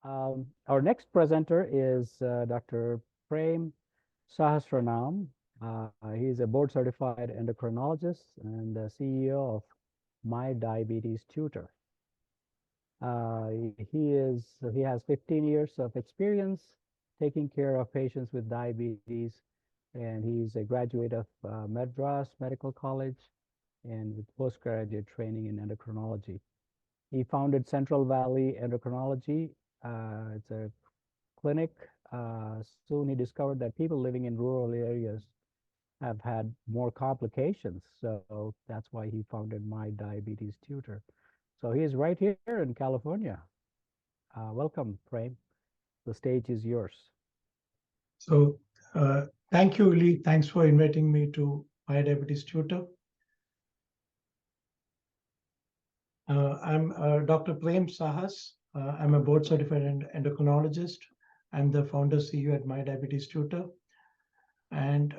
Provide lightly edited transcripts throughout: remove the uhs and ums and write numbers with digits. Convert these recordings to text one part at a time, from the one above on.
Our next presenter is Dr. Prem Sahasranam. He's a board certified endocrinologist and the CEO of My Diabetes Tutor. He has 15 years of experience taking care of patients with diabetes, and he's a graduate of Madras Medical College and with postgraduate training in endocrinology. He founded Central Valley Endocrinology. It's a clinic. Soon he discovered that people living in rural areas have had more complications. So that's why he founded My Diabetes Tutor. So he is right here in California. Welcome, Prem. The stage is yours. So thank you, Lee. Thanks for inviting me to My Diabetes Tutor. I'm Dr. Prem Sahas. I'm a board certified endocrinologist. I'm the founder CEO at My Diabetes Tutor. And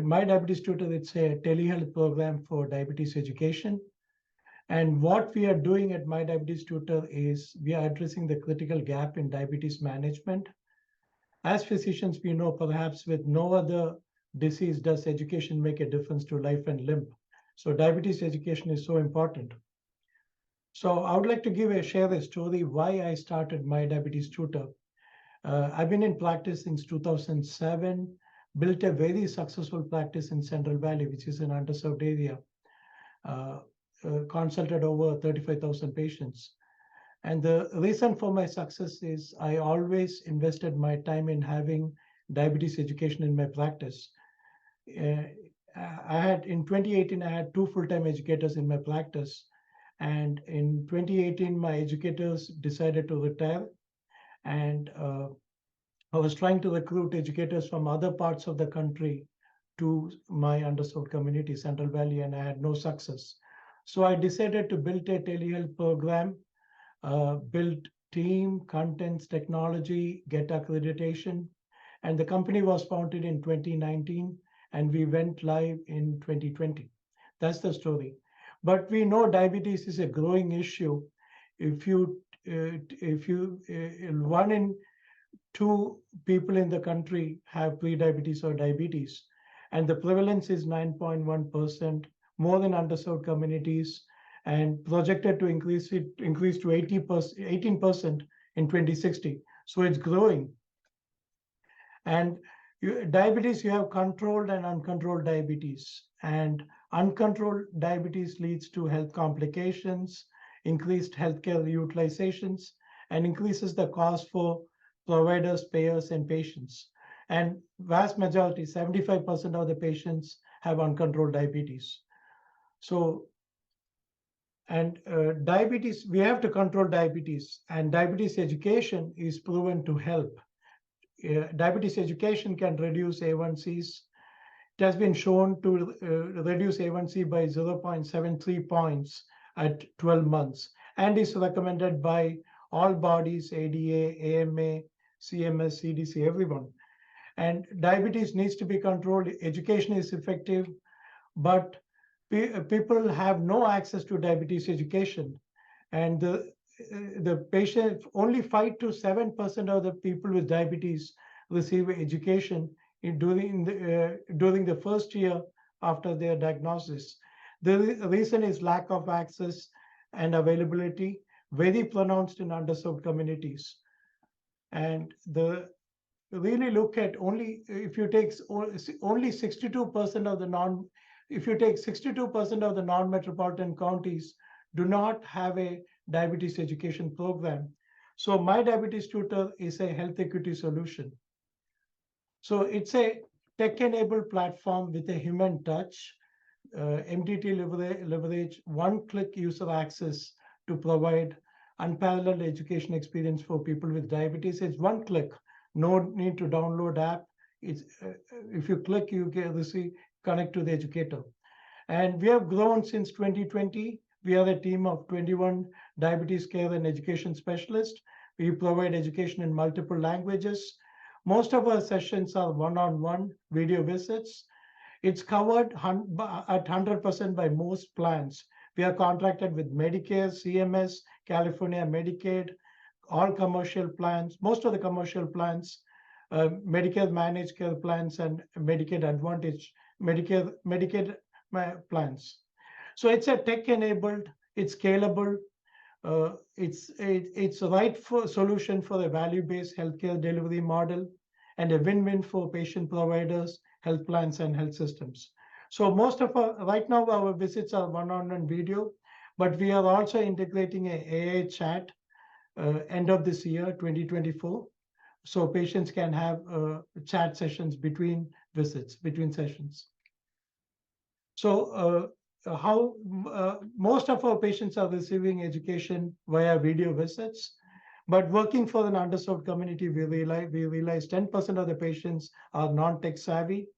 My Diabetes Tutor, it's a telehealth program for diabetes education. And what we are doing at My Diabetes Tutor is we are addressing the critical gap in diabetes management. As physicians, we know perhaps with no other disease does education make a difference to life and limb. So diabetes education is so important. So I would like to share a story why I started My Diabetes Tutor. I've been in practice since 2007, built a very successful practice in Central Valley, which is an underserved area, consulted over 35,000 patients. And the reason for my success is I always invested my time in having diabetes education in my practice. In 2018, I had 2 full-time educators in my practice. And in 2018, my educators decided to retire. And I was trying to recruit educators from other parts of the country to my underserved community, Central Valley, and I had no success. So I decided to build a telehealth program, build team, contents, technology, get accreditation. And the company was founded in 2019, and we went live in 2020. That's the story. But we know diabetes is a growing issue. If 1 in 2 people in the country have prediabetes or diabetes, and the prevalence is 9.1%, more than underserved communities, and projected to increase to 18% in 2060. So it's growing. And diabetes, you have controlled and uncontrolled diabetes. And uncontrolled diabetes leads to health complications, increased healthcare utilizations, and increases the cost for providers, payers, and patients. And vast majority, 75% of the patients have uncontrolled diabetes. So, and diabetes, we have to control diabetes, and diabetes education is proven to help. Diabetes education can reduce A1Cs. It has been shown to reduce A1C by 0.73 points at 12 months and is recommended by all bodies, ADA, AMA, CMS, CDC, everyone. And diabetes needs to be controlled. Education is effective, but people have no access to diabetes education. And the patient, only 5 to 7% of the people with diabetes receive education during the first year after their diagnosis. The reason is lack of access and availability, very pronounced in underserved communities. And really look at if you take only 62% of the non-metropolitan counties do not have a diabetes education program. So My Diabetes Tutor is a health equity solution. So it's a tech-enabled platform with a human touch, MDT leverage, one-click user access to provide unparalleled education experience for people with diabetes. It's one click, no need to download app. It's if you click, you can connect to the educator. And we have grown since 2020. We are a team of 21 diabetes care and education specialists. We provide education in multiple languages. Most of our sessions are one-on-one video visits. It's covered at 100% by most plans. We are contracted with Medicare, CMS, California Medicaid, all commercial plans, most of the commercial plans, Medicare managed care plans and Medicaid Advantage, Medicaid plans. So it's a tech-enabled, it's scalable, it's a right solution for a value-based healthcare delivery model and a win-win for patient providers, health plans, and health systems. So most of right now our visits are one-on-one video, but we are also integrating a AI chat end of this year, 2024. So patients can have chat sessions between visits, between sessions. So how most of our patients are receiving education via video visits, but working for an underserved community, we realize 10% of the patients are non-tech savvy.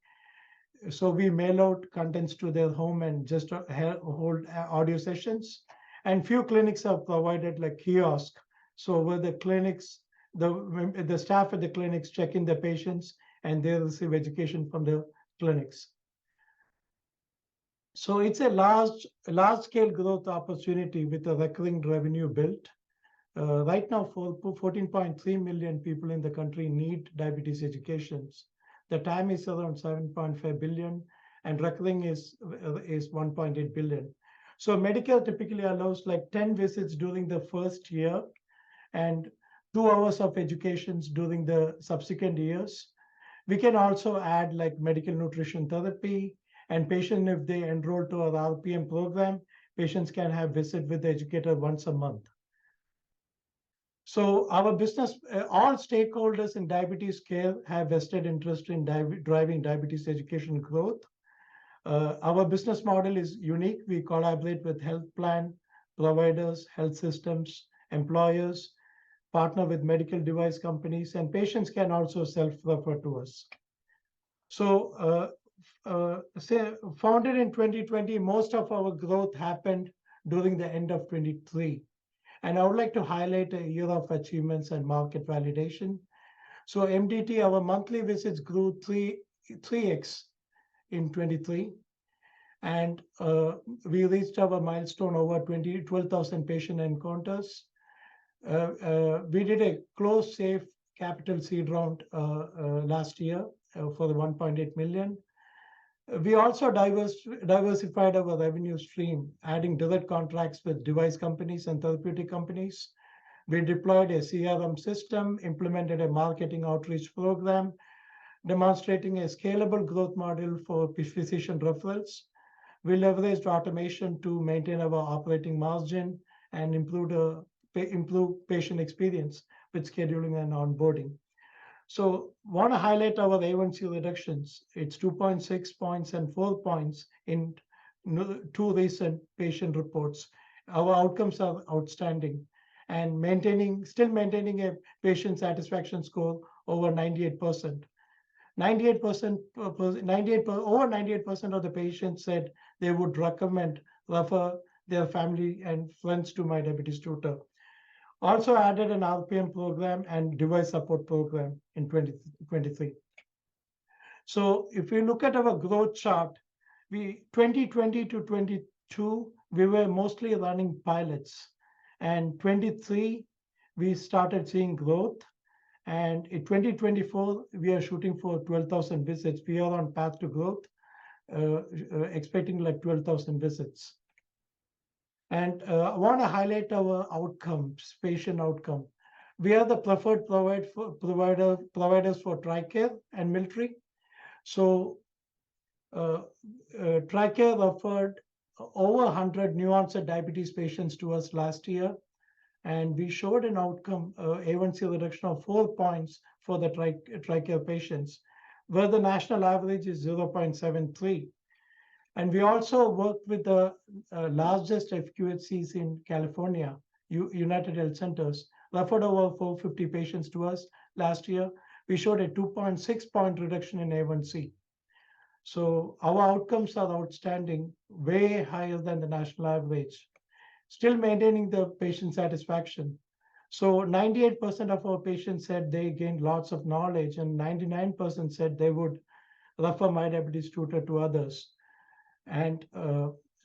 So we mail out contents to their home and just hold audio sessions. And few clinics have provided like kiosk. So where the clinics, the staff at the clinics check in the patients and they receive education from the clinics. So it's a large scale growth opportunity with a recurring revenue built. Right now, 14.3 million people in the country need diabetes educations. The TAM is around 7.5 billion, and recurring is 1.8 billion. So Medicare typically allows like 10 visits during the first year and 2 hours of educations during the subsequent years. We can also add like medical nutrition therapy, and patient, if they enroll to our RPM program, patients can have visit with the educator once a month. So our business, all stakeholders in diabetes care have vested interest in driving diabetes education growth. Our business model is unique. We collaborate with health plan providers, health systems, employers, partner with medical device companies, and patients can also self-refer to us. So founded in 2020, most of our growth happened during the end of 23. And I would like to highlight a year of achievements and market validation. So MDT, our monthly visits grew 3x in 23. And we reached our milestone over 12,000 patient encounters. We did a closed safe capital seed round last year for the 1.8 million. We also diversified our revenue stream, adding direct contracts with device companies and therapeutic companies. We deployed a CRM system, implemented a marketing outreach program, demonstrating a scalable growth model for physician referrals. We leveraged automation to maintain our operating margin and improve patient experience with scheduling and onboarding. So want to highlight our A1C reductions. It's 2.6 points and 4 points in 2 recent patient reports. Our outcomes are outstanding and still maintaining a patient satisfaction score over 98%. 98%, over 98% of the patients said they would refer their family and friends to My Diabetes Tutor. Also added an RPM program and device support program in 2023. So if we look at our growth chart, 2020 to 22, we were mostly running pilots. And 23, we started seeing growth. And in 2024, we are shooting for 12,000 visits. We are on path to growth, expecting like 12,000 visits. And I want to highlight our outcomes, patient outcome. We are the preferred providers for TRICARE and military. So TRICARE referred over 100 new onset diabetes patients to us last year. And we showed an outcome, A1C reduction of 4 points for the TRICARE patients, where the national average is 0.73. And we also worked with the largest FQHCs in California, United Health Centers, referred over 450 patients to us last year. We showed a 2.6 point reduction in A1C. So our outcomes are outstanding, way higher than the national average, still maintaining the patient satisfaction. So 98% of our patients said they gained lots of knowledge, and 99% said they would refer My Diabetes Tutor to others. And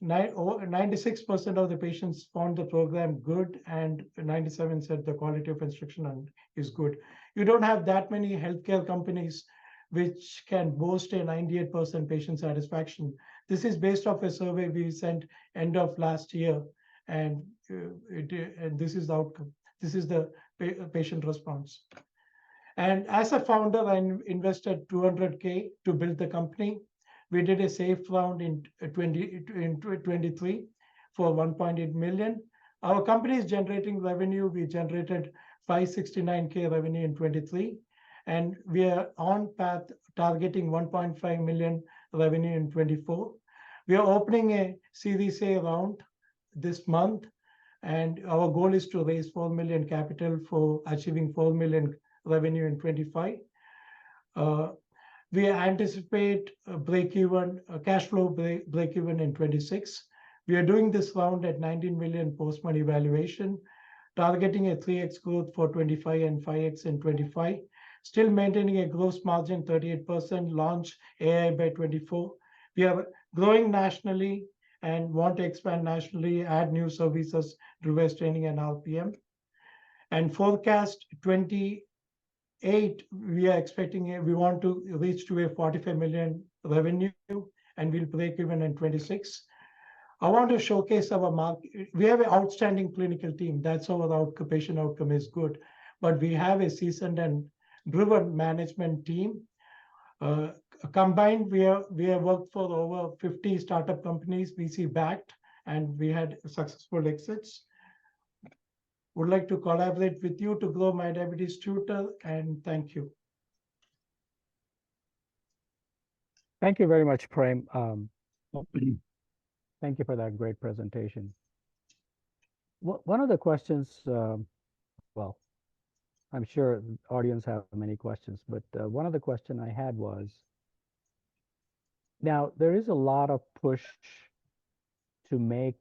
over 96% of the patients found the program good, and 97 said the quality of instruction is good. You don't have that many healthcare companies which can boast a 98% patient satisfaction. This is based off a survey we sent end of last year, and this is the outcome. This is the patient response. And as a founder, I invested 200K to build the company. We did a safe round in 2023 for 1.8 million. Our company is generating revenue. We generated 569K revenue in 23, and we are on path targeting 1.5 million revenue in 24. We are opening a Series A round this month, and our goal is to raise 4 million capital for achieving 4 million revenue in 25. We anticipate a break-even, cash flow break-even in 26. We are doing this round at 19 million post-money valuation, targeting a 3x growth for 25 and 5x in 25, still maintaining a gross margin 38%, launch AI by 24. We are growing nationally and want to expand nationally, add new services, device training and RPM. And forecast 28, we are expecting, we want to reach to a 45 million revenue, and we'll break even in 26. I want to showcase our market. We have an outstanding clinical team. That's our patient outcome is good. But we have a seasoned and driven management team. Combined, we have worked for over 50 startup companies, VC backed, and we had successful exits. Would like to collaborate with you to grow My Diabetes Tutor, and thank you. Thank you very much, Prem. Thank you for that great presentation. One of the questions, well, I'm sure the audience have many questions, but one of the questions I had was, now there is a lot of push to make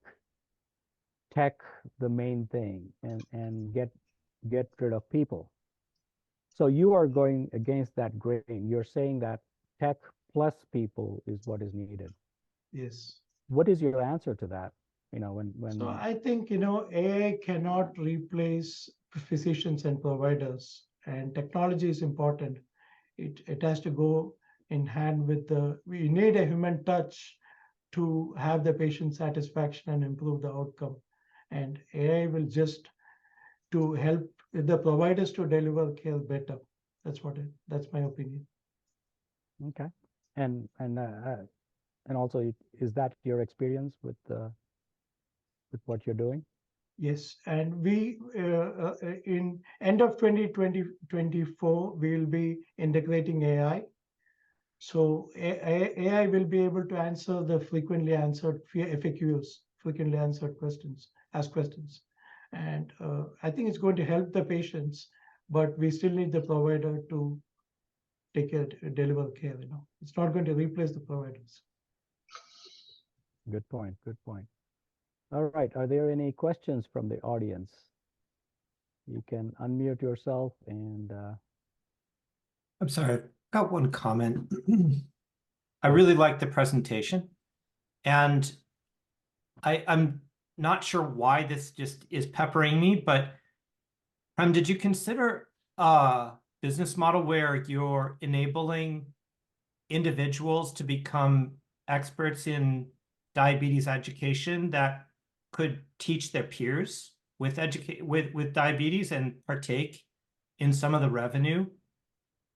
tech the main thing and get rid of people. So you are going against that grain. You're saying that tech plus people is what is needed. Yes. What is your answer to that? You know, when So I think, you know, AI cannot replace physicians and providers, and technology is important. It has to go in hand with we need a human touch to have the patient satisfaction and improve the outcome. And AI will just to help the providers to deliver care better. That's my opinion. Okay. And also, is that your experience with what you're doing? Yes, and we in end of 2024 we will be integrating AI. So AI will be able to answer the frequently answered FAQs, frequently answered questions, ask questions, and I think it's going to help the patients, but we still need the provider to take care, deliver care. You know, it's not going to replace the providers. Good point. Good point. All right. Are there any questions from the audience? You can unmute yourself and. I'm sorry, I've got one comment. I really like the presentation, and I'm not sure why this just is peppering me, but did you consider a business model where you're enabling individuals to become experts in diabetes education that could teach their peers with diabetes and partake in some of the revenue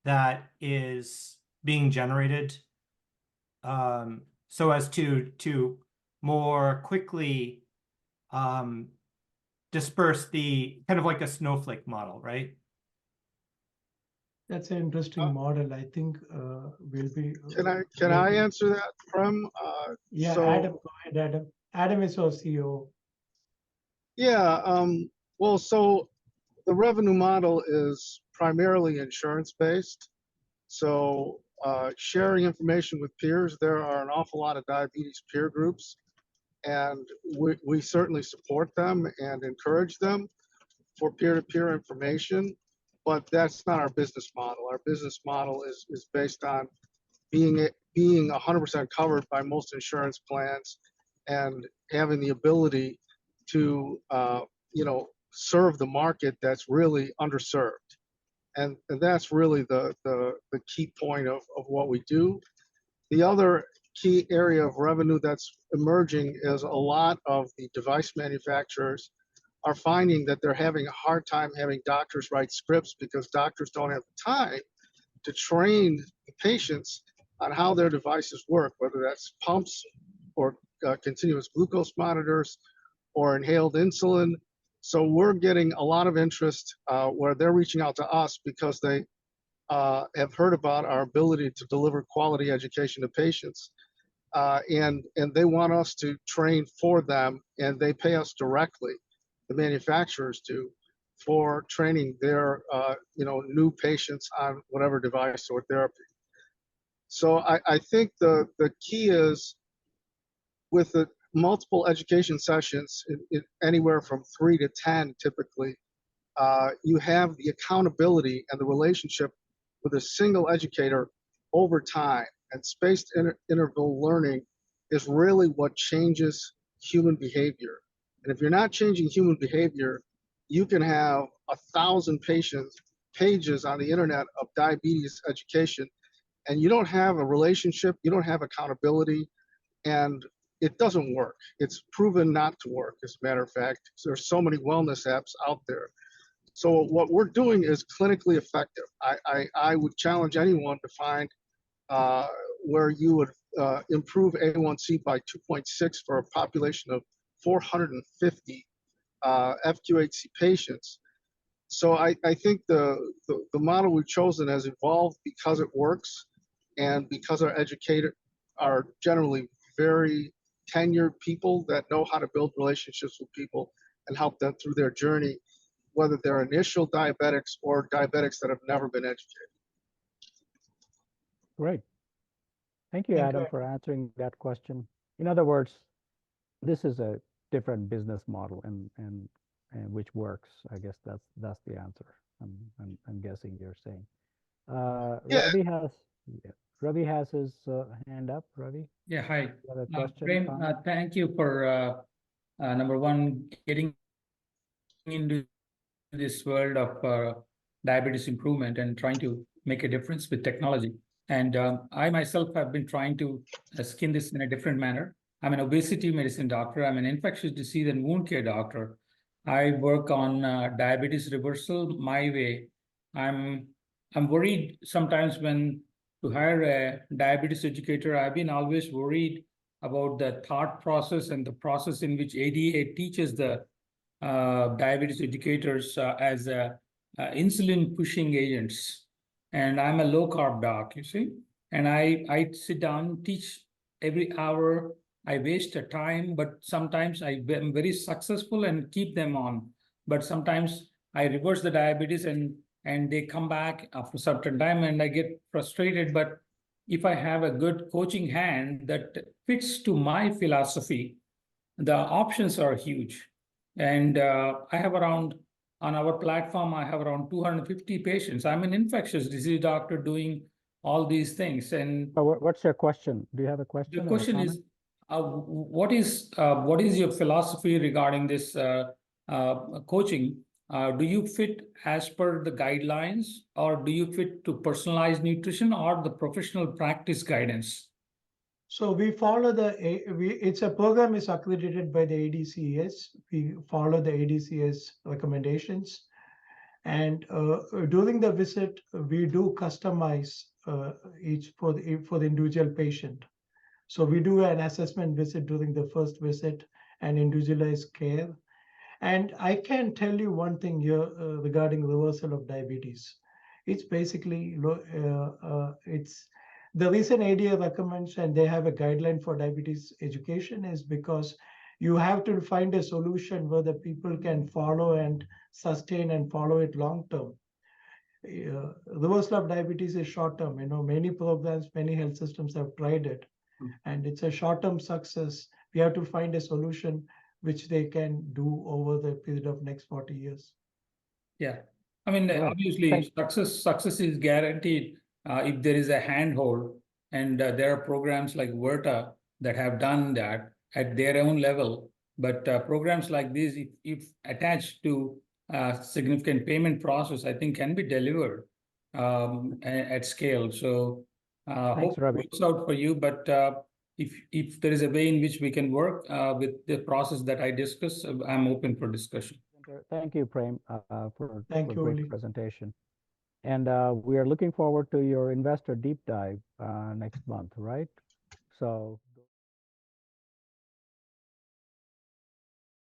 that is being generated, so as to more quickly disperse the kind of like a snowflake model, right? That's an interesting model. I think we'll be. Can I answer that, Prem? Yeah, so, Adam, go ahead, Adam. Adam is our CEO. Yeah. Well, so the revenue model is primarily insurance-based. So sharing information with peers, there are an awful lot of diabetes peer groups, and we certainly support them and encourage them for peer-to-peer information, but that's not our business model. Our business model is based on being 100% covered by most insurance plans and having the ability to, serve the market that's really underserved. And that's really the key point of what we do. The other key area of revenue that's emerging is a lot of the device manufacturers are finding that they're having a hard time having doctors write scripts because doctors don't have the time to train the patients on how their devices work, whether that's pumps or continuous glucose monitors or inhaled insulin. So we're getting a lot of interest where they're reaching out to us because they have heard about our ability to deliver quality education to patients. And they want us to train for them, and they pay us directly, the manufacturers do, for training their new patients on whatever device or therapy. So I think the key is with the multiple education sessions, anywhere from 3 to 10 typically, you have the accountability and the relationship with a single educator over time. And spaced interval learning is really what changes human behavior. And if you're not changing human behavior, you can have 1,000 pages on the internet of diabetes education, and you don't have a relationship, you don't have accountability, and it doesn't work. It's proven not to work, as a matter of fact. There's so many wellness apps out there. So what we're doing is clinically effective. I would challenge anyone to find where you would improve A1C by 2.6 for a population of 450 FQHC patients. So I think the model we've chosen has evolved because it works and because our educators are generally very tenured people that know how to build relationships with people and help them through their journey, whether they're initial diabetics or diabetics that have never been educated. Great. Thank you, Adam, for answering that question. In other words, this is a different business model and which works. I guess that's the answer. I'm guessing you're saying. Yeah. Ravi has his hand up. Ravi, Yeah, hi. you have a question? Prem, thank you for number one, getting into this world of diabetes improvement and trying to make a difference with technology. And I myself have been trying to skin this in a different manner. I'm an obesity medicine doctor. I'm an infectious disease and wound care doctor. I work on diabetes reversal my way. I'm worried sometimes when to hire a diabetes educator. I've been always worried about the thought process and the process in which ADA teaches the diabetes educators as insulin pushing agents. And I'm a low carb doc, you see, and I sit down, teach every hour. I waste a time, but sometimes I'm very successful and keep them on. But sometimes I reverse the diabetes and they come back after a certain time and I get frustrated. But if I have a good coaching hand that fits to my philosophy, the options are huge. And I have around, on our platform, I have around 250 patients. I'm an infectious disease doctor doing all these things. And What's your question? Do you have a question? the question is, what is your philosophy regarding this coaching? Do you fit as per the guidelines, or do you fit to personalized nutrition or the professional practice guidance? So we follow it's a program is accredited by the ADCS. We follow the ADCS recommendations. And during the visit, we do customize each for the individual patient. So we do an assessment visit during the first visit and individualized care. And I can tell you one thing here regarding reversal of diabetes. It's basically, it's the reason ADA recommends and they have a guideline for diabetes education is because you have to find a solution where the people can follow and sustain and follow it long term. Reversal of diabetes is short term. Many programs, many health systems have tried it, and it's a short term success. We have to find a solution which they can do over the period of next 40 years. Yeah, I mean, obviously, success is guaranteed if there is a handhold, and there are programs like Verta that have done that. at their own level. But programs like this, if attached to significant payment process, I think can be delivered at scale. So Thanks, hope it Ravi. works out for you. But if there is a way in which we can work with the process that I discussed, I'm open for discussion. Thank you, Prem, for Thank you, great Oli. presentation. And we are looking forward to your investor deep dive next month, right? So